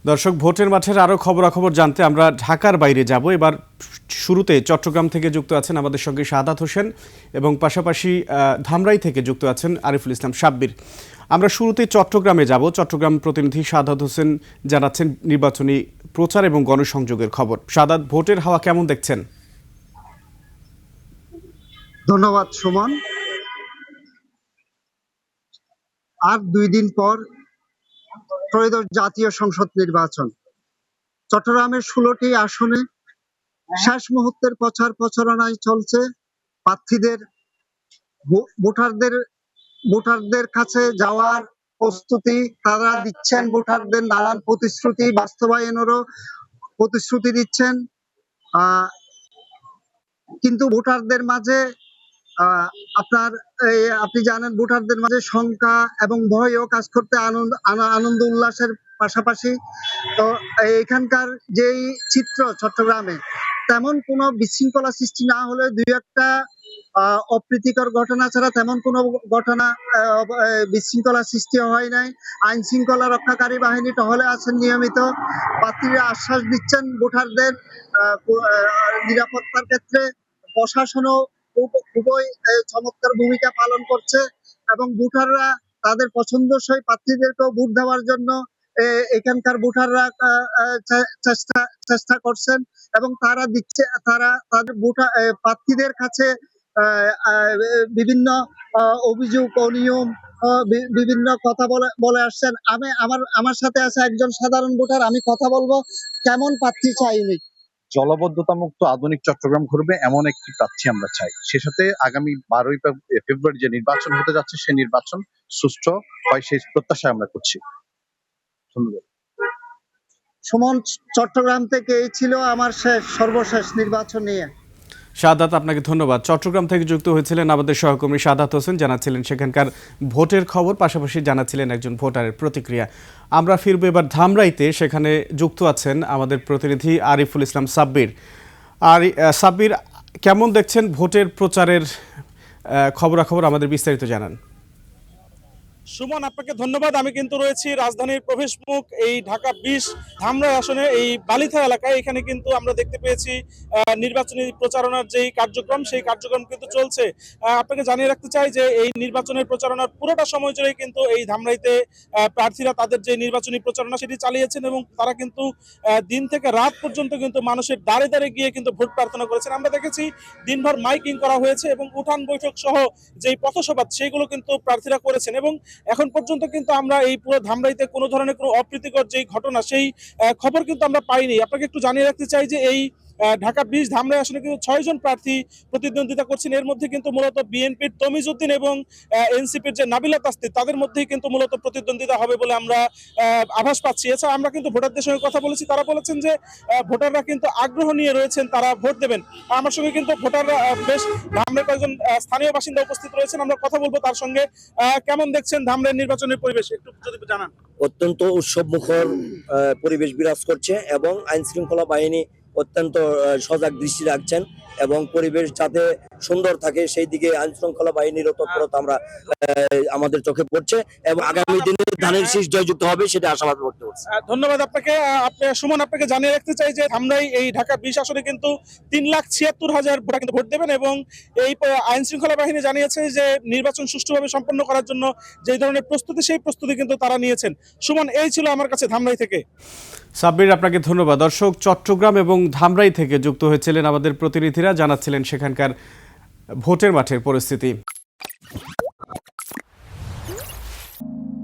দর্শক, ভোটের মাঠের আরও খবরাখবর জানতে আমরা ঢাকার বাইরে যাব। এবার শুরুতে চট্টগ্রাম থেকে যুক্ত আছেন আমাদের সঙ্গে শাহাদাত হোসেন এবং পাশাপাশি ধামরাই থেকে যুক্ত আছেন আরিফুল ইসলাম সাব্বির। আমরা শুরুতে চট্টগ্রামে যাব। চট্টগ্রাম প্রতিনিধি শাহাদাত হোসেন জানাচ্ছেন নির্বাচনী প্রচার এবং গণসংযোগের খবর। শাহাদাত, ভোটের হাওয়া কেমন দেখছেন? ধন্যবাদ সুমন। আর 2 দিন পর ত্রয়োদশ জাতীয় সংসদ নির্বাচন। চট্টগ্রামের 16টি আসনে শেষ মুহূর্তের প্রচারণায় চলছে। প্রার্থীদের ভোটারদের কাছে যাওয়ার প্রস্তুতি তারা দিচ্ছেন। ভোটারদের নানান প্রতিশ্রুতি বাস্তবায়নেরও প্রতিশ্রুতি দিচ্ছেন, কিন্তু ভোটারদের মাঝে আপনি জানেন ভোটারদের মাঝে শঙ্কা এবং ভয়ও কাজ করতে, আনন্দ উল্লাসের পাশাপাশি। তো এখানকার যেই চিত্র চট্টগ্রামে, তেমন কোনো বিশৃঙ্খলা সৃষ্টি না হলে 2-1টা অপ্রীতিকর ঘটনা ছাড়া তেমন কোনো ঘটনা বিশৃঙ্খলা সৃষ্টি হয় নাই। আইন শৃঙ্খলা রক্ষাকারী বাহিনী টহলে আছেন নিয়মিত। প্রার্থীরা আশ্বাস দিচ্ছেন ভোটারদের নিরাপত্তার ক্ষেত্রে। প্রশাসনও খুবই চমৎকার ভূমিকা পালন করছে এবং ভোটাররা তাদের পছন্দসই প্রার্থীদেরকেও ভোট দেওয়ার জন্য এখানকার ভোটাররা চেষ্টা করছেন এবং তারা তাদের প্রার্থীদের কাছে বিভিন্ন অভিযোগ, অনিয়ম, বিভিন্ন কথা বলে আসছেন। আমার সাথে আছে একজন সাধারণ ভোটার, আমি কথা বলবো। কেমন প্রার্থী চাই উনি? জলবদ্ধতা মুক্ত আধুনিক চট্টগ্রাম করবে এমন একটি প্রার্থী আমরা চাই। সে সাথে আগামী 12ই ফেব্রুয়ারি যে নির্বাচন হতে যাচ্ছে সেই নির্বাচন সুষ্ঠু হয়, সেই প্রত্যাশা আমরা করছি। ধন্যবাদ সুমন। চট্টগ্রাম থেকে এই ছিল আমার সর্বশেষ নির্বাচন নিয়ে। শাহাদাত, আপনাকে ধন্যবাদ। চট্টগ্রাম থেকে যুক্ত হয়েছিলেন আমাদের সহকর্মী শাহাদাত হোসেন, জানাচ্ছিলেন সেখানকার ভোটের খবর, পাশাপাশি জানাচ্ছিলেন একজন ভোটারের প্রতিক্রিয়া। আমরা ফিরবো এবার ধামরাইতে। সেখানে যুক্ত আছেন আমাদের প্রতিনিধি আরিফুল ইসলাম সাব্বির। আর সাব্বির, কেমন দেখছেন ভোটের প্রচারের খবরাখবর? আমাদের বিস্তারিত জানান। সুমন, আপনাকে ধন্যবাদ। আমি কিন্তু রয়েছি রাজধানীর প্রবেশমুখ এই ঢাকা 20 ধামরাই আসনে এই বালিথা এলাকায়। এখানে কিন্তু আমরা দেখতে পেয়েছি নির্বাচনী প্রচারণার যেই কার্যক্রম, সেই কার্যক্রম কিন্তু চলছে। আপনাকে জানিয়ে রাখতে চাই যে এই নির্বাচনের প্রচারণার পুরোটা সময় জুড়ে কিন্তু এই ধামরাইতে প্রার্থীরা তাদের যে নির্বাচনী প্রচারণা সেটি চালিয়েছেন এবং তারা কিন্তু দিন থেকে রাত পর্যন্ত কিন্তু মানুষের দ্বারে দ্বারে গিয়ে কিন্তু ভোট প্রার্থনা করেছেন। আমরা দেখেছি দিনভর মাইকিং করা হয়েছে এবং উঠান বৈঠক সহ যেই পথসভা সেইগুলো কিন্তু প্রার্থীরা করেছেন এবং এখন পর্যন্ত কিন্তু আমরা এই পুরো ধামরাইতে কোনো ধরনের কোনো অপ্রীতিকর যেই ঘটনা সেই খবর কিন্তু আমরা পাইনি। আপনাকে একটু জানিয়ে রাখতে চাই যে এই ঢাকা 20 ধামরাই আসনে কিন্তু 6 জন প্রার্থী প্রতিদ্বন্দ্বিতা করছেন। এর মধ্যে কিন্তু মূলত বিএনপির তমিজ উদ্দিন এবং এনসিপির যে নাবিলা তাসতির, তাদের মধ্যেই কিন্তু মূলত প্রতিদ্বন্দ্বিতা হবে বলে আমরা আভাস পাচ্ছি। এছাড়া আমরা কিন্তু ভোটারদের সঙ্গে কথা বলেছি, তারা বলেছেন যে ভোটাররা কিন্তু আগ্রহ নিয়ে রয়েছেন, তারা ভোট দেবেন। আমার সঙ্গে কিন্তু ভোটাররা বেশ ধামরাই কয়েকজন স্থানীয় বাসিন্দা উপস্থিত রয়েছেন, আমরা কথা বলবো তার সঙ্গে। কেমন দেখছেন ধামরাই নির্বাচনের পরিবেশ, একটু যদি জানান। অত্যন্ত উৎসব মুখর পরিবেশ বিরাজ করছে এবং আইন শৃঙ্খলা বাহিনী অত্যন্ত সজাগ দৃষ্টি রাখছেন এবং পরিবেশ যাতে সুন্দর থাকে সেই দিকে আইন শৃঙ্খলা বাহিনীর তৎপরতা আমরা আমাদের চোখে পড়ছে এবং আগামী দিনে ধানের শীষ জয়যুক্ত হবে সেটা আশাবাদ ব্যক্ত করছি। ধন্যবাদ আপনাকে। সুমন, আপনাকে জানিয়ে রাখতে চাই যে ধামরাই এই ঢাকা 20 আসনে কিন্তু 3,76,000 ভোটার কিন্তু ভোট দেবেন এবং এই আইন শৃঙ্খলা বাহিনী জানিয়েছে যে নির্বাচন সুষ্ঠুভাবে সম্পন্ন করার জন্য যে ধরনের প্রস্তুতি, সেই প্রস্তুতি কিন্তু তারা নিয়েছেন। সুমন, এই ছিল আমার কাছে ধামরাই থেকে। সাব্বির, আপনাকে ধন্যবাদ। দর্শক, চট্টগ্রাম এবং ধামরাই থেকে যুক্ত হয়েছিলেন আমাদের প্রতিনিধিরা, জানাচ্ছিলেন সেখানকার ভোটের মাঠের পরিস্থিতি।